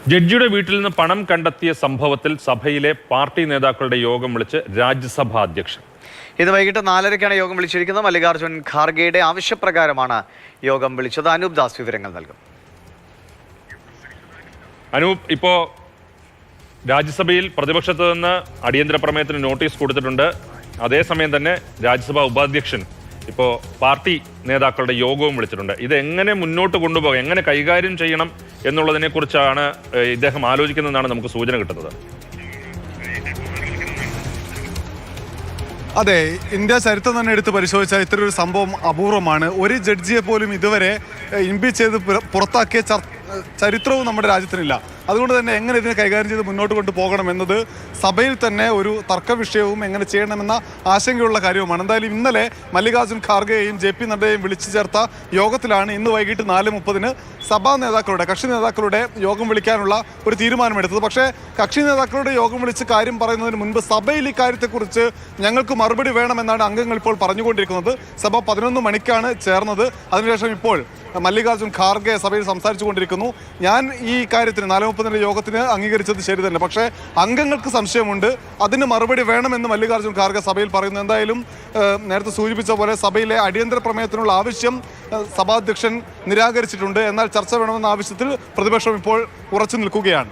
ജഡ്ജിയുടെ വീട്ടിൽ നിന്ന് പണം കണ്ടെത്തിയ സംഭവത്തിൽ സഭയിലെ പാർട്ടി നേതാക്കളുടെ യോഗം വിളിച്ച് രാജ്യസഭാ അധ്യക്ഷൻ. ഇന്ന് വൈകിട്ട് 4:30-ക്കാണ് യോഗം വിളിച്ചിരിക്കുന്നത്. മല്ലികാർജ്ജുൻ ഖാർഗെയുടെ ആവശ്യപ്രകാരമാണ് യോഗം വിളിച്ചത്. അനൂപ് ദാസ് വിവരങ്ങൾ നൽകും. അനൂപ്, ഇപ്പോൾ രാജ്യസഭയിൽ പ്രതിപക്ഷത്ത് നിന്ന് അടിയന്തര പ്രമേയത്തിന് നോട്ടീസ് കൊടുത്തിട്ടുണ്ട്. അതേസമയം തന്നെ രാജ്യസഭാ ഉപാധ്യക്ഷൻ ഇപ്പോൾ പാർട്ടി നേതാക്കളുടെ യോഗവും വിളിച്ചിട്ടുണ്ട്. ഇത് എങ്ങനെ മുന്നോട്ട് കൊണ്ടുപോകാം, എങ്ങനെ കൈകാര്യം ചെയ്യണം എന്നുള്ളതിനെ കുറിച്ചാണ് ഇദ്ദേഹം ആലോചിക്കുന്നതെന്നാണ് നമുക്ക് സൂചന കിട്ടുന്നത്. അതെ, ഇന്ത്യ ചരിത്രം തന്നെ എടുത്ത് പരിശോധിച്ചാൽ ഇത്തരൊരു സംഭവം അപൂർവമാണ്. ഒരു ജഡ്ജിയെ പോലും ഇതുവരെ ഇംപീച്ച് ചെയ്ത് പുറത്താക്കിയ ചരിത്രവും നമ്മുടെ രാജ്യത്തിനില്ല. അതുകൊണ്ട് തന്നെ എങ്ങനെ ഇതിനെ കൈകാര്യം ചെയ്ത് മുന്നോട്ട് കൊണ്ടുപോകണം എന്നത് സഭയിൽ തന്നെ ഒരു തർക്ക വിഷയവും എങ്ങനെ ചെയ്യണമെന്ന ആശങ്കയുള്ള കാര്യവുമാണ്. എന്തായാലും ഇന്നലെ മല്ലികാർജ്ജുൻ ഖാർഗെയെയും JP നഡ്ഡയെയും വിളിച്ചു ചേർത്ത യോഗത്തിലാണ് ഇന്ന് വൈകിട്ട് 4:30-ന് സഭാ നേതാക്കളുടെ കക്ഷി നേതാക്കളുടെ യോഗം വിളിക്കാനുള്ള ഒരു തീരുമാനമെടുത്തത്. പക്ഷേ കക്ഷി നേതാക്കളുടെ യോഗം വിളിച്ച് കാര്യം പറയുന്നതിന് മുൻപ് സഭയിൽ ഇക്കാര്യത്തെക്കുറിച്ച് ഞങ്ങൾക്ക് മറുപടി വേണമെന്നാണ് അംഗങ്ങൾ ഇപ്പോൾ പറഞ്ഞുകൊണ്ടിരിക്കുന്നത്. സഭ 11 മണിക്കാണ് ചേർന്നത്. അതിനുശേഷം ഇപ്പോൾ മല്ലികാർജ്ജുൻ ഖാർഗെ സഭയിൽ സംസാരിച്ചു കൊണ്ടിരിക്കുന്നു. ഞാൻ ഈ കാര്യത്തിന് 4:30-ന്റെ യോഗത്തിന് അംഗീകരിച്ചത് ശരി തന്നെ, പക്ഷേ അംഗങ്ങൾക്ക് സംശയമുണ്ട്, അതിന് മറുപടി വേണമെന്ന് മല്ലികാർജ്ജുൻ ഖാർഗെ സഭയിൽ പറയുന്നു. എന്തായാലും നേരത്തെ സൂചിപ്പിച്ച പോലെ സഭയിലെ അടിയന്തര പ്രമേയത്തിനുള്ള ആവശ്യം സഭാധ്യക്ഷൻ നിരാകരിച്ചിട്ടുണ്ട്. എന്നാൽ ചർച്ച വേണമെന്ന ആവശ്യത്തിൽ പ്രതിപക്ഷം ഇപ്പോൾ ഉറച്ചു നിൽക്കുകയാണ്.